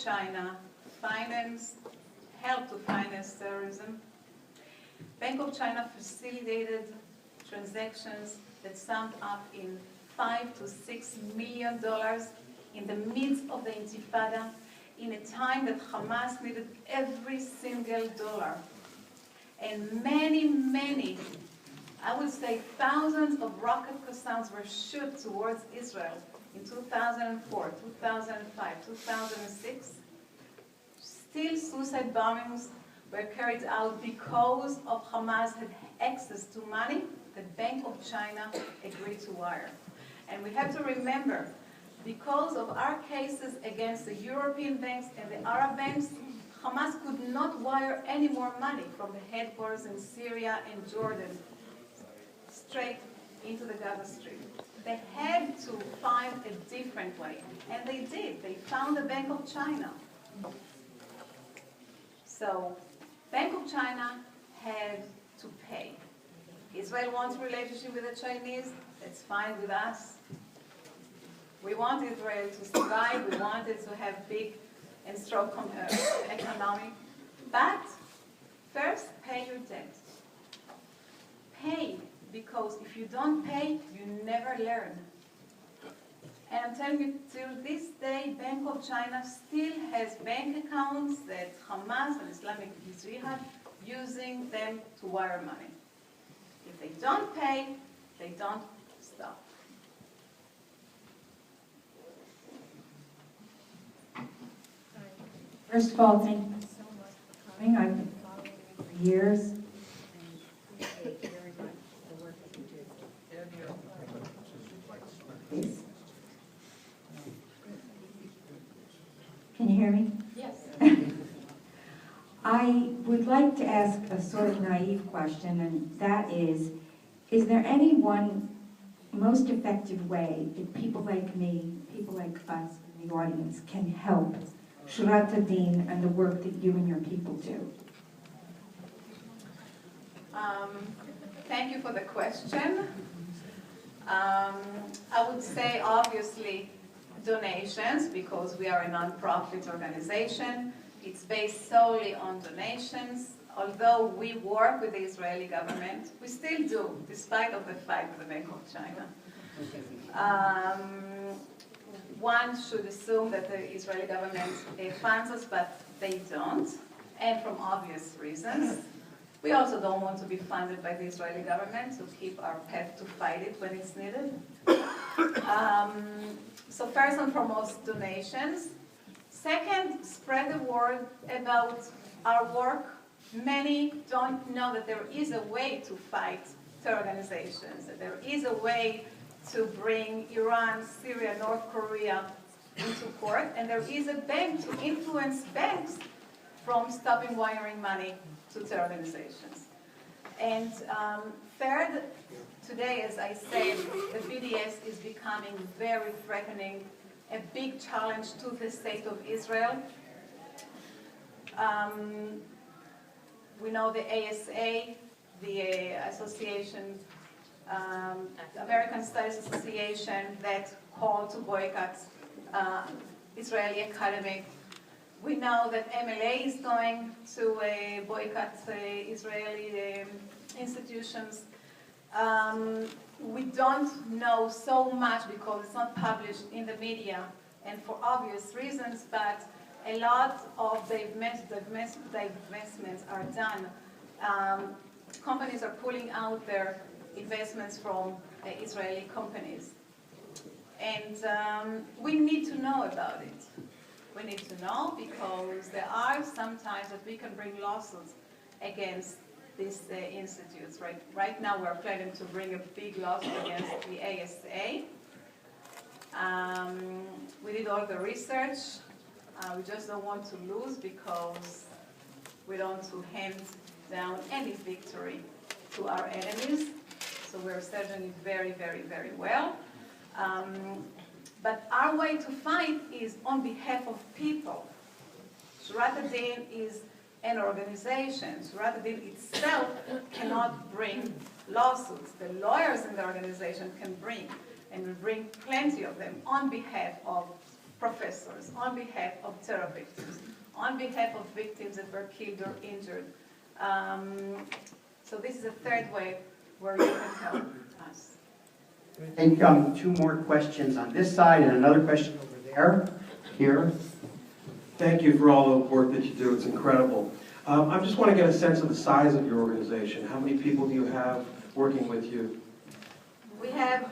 China helped to finance terrorism. Bank of China facilitated transactions that summed up in $5 to $6 million in the midst of the Intifada, in a time that Hamas needed every single dollar. And many, I would say thousands of rocket Qassams were shot towards Israel in 2004, 2005, 2006. Still, suicide bombings were carried out because of Hamas had access to money that Bank of China agreed to wire. And we have to remember, because of our cases against the European banks and the Arab banks, Hamas could not wire any more money from the headquarters in Syria and Jordan straight into the Gaza Strip. They had to find a different way, and they did. They found the Bank of China. So, Bank of China had to pay. Israel wants a relationship with the Chinese. That's fine with us. We want Israel to survive. We want it to have big and strong economy. But first, pay your debt. Pay, because if you don't pay, you never learn. And I'm telling you, till this day, Bank of China still has bank accounts that Hamas and Islamic Jihad using them to wire money. If they don't pay, they don't stop. First of all, thank you so much for coming. I've been following you for years. And appreciate very much the work that you do. Please. Can you hear me? Yes. I would like to ask a sort of naive question, and that is there any one most effective way that people like me, people like us in the audience can help Shurat Adin and the work that you and your people do? Thank you for the question. I would say, obviously, donations, because we are a non-profit organization. It's based solely on donations. Although we work with the Israeli government, we still do, despite of the fight with the Bank of China. One should assume that the Israeli government funds us, but they don't, and from obvious reasons. We also don't want to be funded by the Israeli government to keep our path to fight it when it's needed. So first and foremost, donations. Second, spread the word about our work. Many don't know that there is a way to fight terror organizations, that there is a way to bring Iran, Syria, North Korea into court, and there is a bank to influence banks from stopping wiring money to terror organizations. And third, today, as I said, the BDS is becoming very threatening, a big challenge to the state of Israel. We know the ASA, the Association, American Studies Association, that called to boycott Israeli academic. We know that MLA is going to boycott Israeli institutions. We don't know so much because it's not published in the media, and for obvious reasons, but a lot of the investments are done. Companies are pulling out their investments from Israeli companies. And we need to know about it. We need to know because there are sometimes that we can bring lawsuits against these institutes. Right now we're planning to bring a big lawsuit against the ASA. We did all the research. We just don't want to lose because we don't want to hand down any victory to our enemies. So we're studying it very, very, very well. But our way to fight is on behalf of people. Shurat Adin is an organization. Shurat Adin itself cannot bring lawsuits. The lawyers in the organization can bring, and we bring plenty of them on behalf of professors, on behalf of terror victims, on behalf of victims that were killed or injured. So this is a third way where you can help us. Take two more questions on this side and another question over there, here. Thank you for all the work that you do. It's incredible. I just want to get a sense of the size of your organization. How many people do you have working with you? We have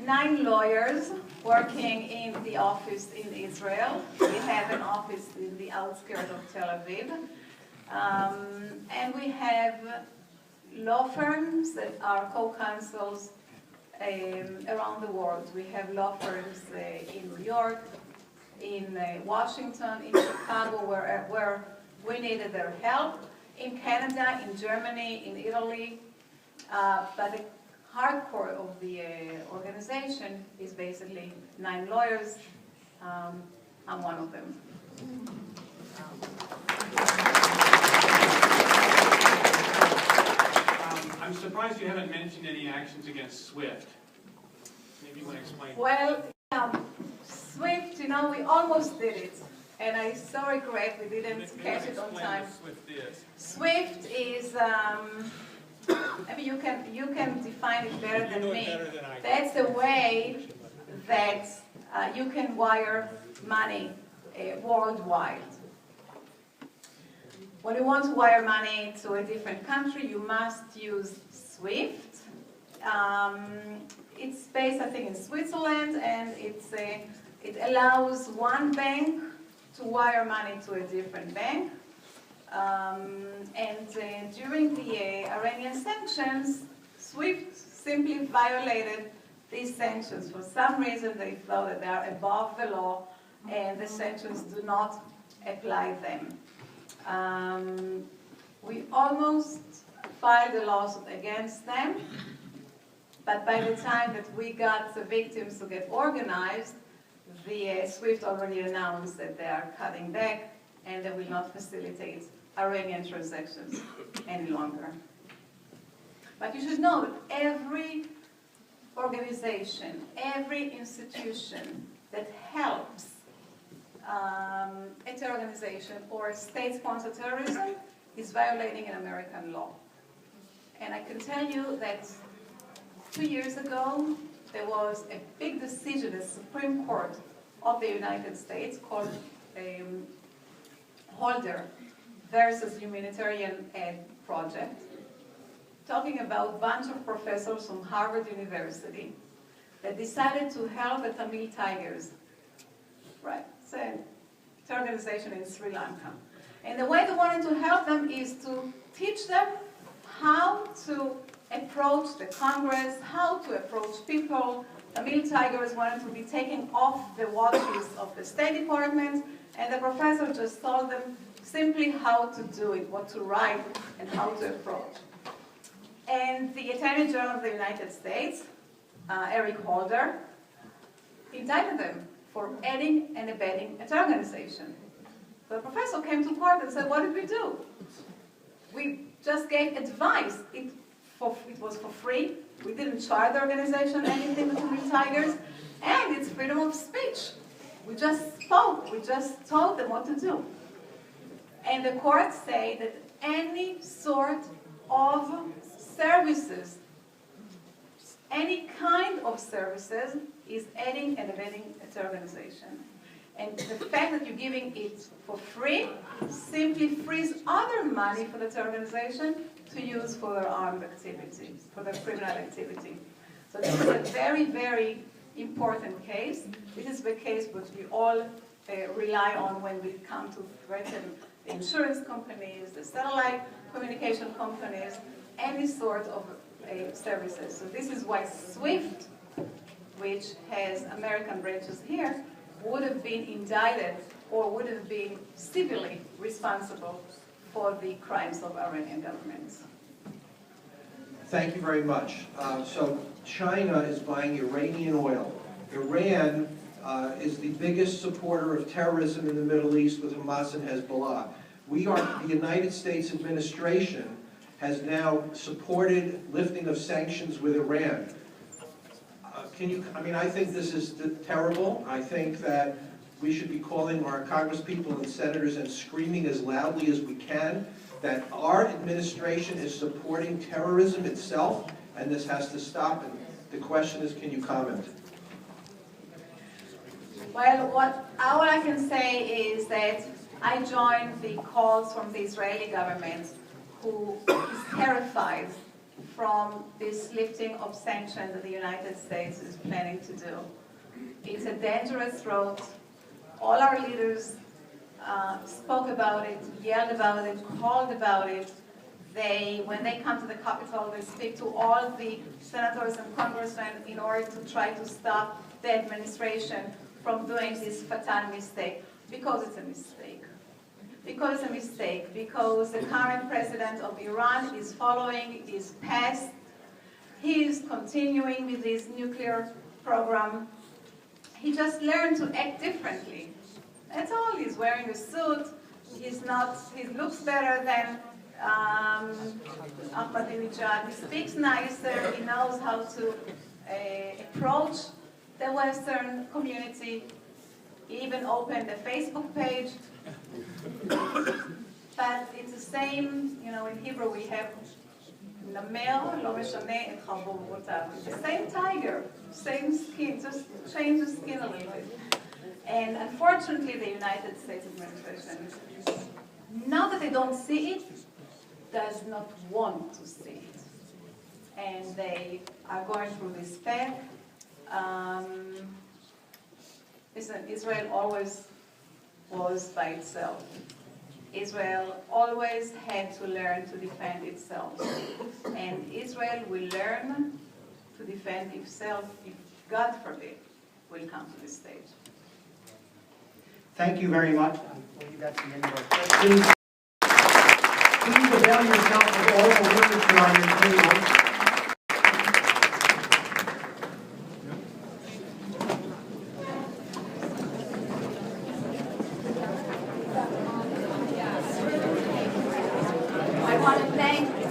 9 lawyers working in the office in Israel. We have an office in the outskirts of Tel Aviv. And we have law firms that are co-counsels around the world. We have law firms in New York, in Washington, in Chicago, where we needed their help, in Canada, in Germany, in Italy. But the hardcore of the organization is basically 9 lawyers. I'm one of them. I'm surprised you haven't mentioned any actions against SWIFT. Maybe you want to explain. Well, SWIFT, you know, we almost did it. And I so regret we didn't catch it on time. SWIFT is, I mean, you can define it better than me. That's the way that you can wire money worldwide. When you want to wire money to a different country, you must use SWIFT. It's based, I think, in Switzerland, and it allows one bank to wire money to a different bank. During the Iranian sanctions, SWIFT simply violated these sanctions. For some reason, they thought that they are above the law, and the sanctions do not apply them. We almost filed a lawsuit against them, but by the time that we got the victims to get organized, the SWIFT already announced that they are cutting back and they will not facilitate Iranian transactions any longer. But you should know that every organization, every institution that helps a terror organization or state-sponsored terrorism is violating an American law. And I can tell you that 2 years ago, there was a big decision at the Supreme Court of the United States called Holder versus Humanitarian Aid Project, talking about a bunch of professors from Harvard University that decided to help the Tamil Tigers. Right, it's a terror organization in Sri Lanka. And the way they wanted to help them is to teach them how to approach the Congress, how to approach people. Tamil Tigers wanted to be taken off the watches of the State Department, and the professor just told them simply how to do it, what to write, and how to approach. And the Attorney General of the United States, Eric Holder, indicted them for aiding and abetting a terror organization. The professor came to court and said, what did we do? We just gave advice. It was for free. We didn't charge the organization anything with Tamil Tigers, and it's freedom of speech. We just spoke. We just told them what to do. And the courts say that any sort of services, any kind of services, is aiding and abetting a terror organization. And the fact that you're giving it for free simply frees other money for the terror organization to use for their armed activity, for their criminal activity. So this is a very, very important case. This is the case which we all rely on when we come to threaten the insurance companies, the satellite communication companies, any sort of services. So this is why SWIFT, which has American branches here, would have been indicted or would have been civilly responsible for the crimes of Iranian governments. Thank you very much. So China is buying Iranian oil. Iran is the biggest supporter of terrorism in the Middle East with Hamas and Hezbollah. The United States administration has now supported lifting of sanctions with Iran. I think this is terrible. I think that we should be calling our congresspeople and senators and screaming as loudly as we can that our administration is supporting terrorism itself, and this has to stop. And the question is, can you comment? Well, all I can say is that I joined the calls from the Israeli government, who is terrified from this lifting of sanctions that the United States is planning to do. It's a dangerous road. All our leaders spoke about it, yelled about it, called about it. When they come to the Capitol, they speak to all the senators and congressmen in order to try to stop the administration from doing this fatal mistake, because it's a mistake. Because it's a mistake, because the current president of Iran is following his past. He is continuing with his nuclear program. He just learned to act differently. That's all. He's wearing a suit. He looks better than Ahmadinejad. He speaks nicer. He knows how to approach the Western community. He even opened a Facebook page. But it's the same, in Hebrew we have Namer lo meshane et charborotav. It's the same tiger, same skin, just change the skin a little bit. And unfortunately, the United States administration, now that they don't see it, does not want to see it. And they are going through this path. Listen, Israel always was by itself. Israel always had to learn to defend itself. And Israel will learn to defend itself if, God forbid, will come to this stage. Thank you very much. I believe that's the end of our questions. Please avail yourself of all the literature on your table.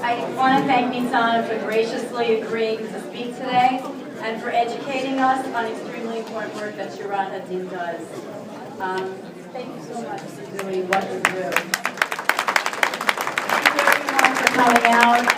I want to thank Nitzan for graciously agreeing to speak today and for educating us on extremely important work that Shirat Hadin does. Thank you so much for doing what you do. Thank you everyone for coming out.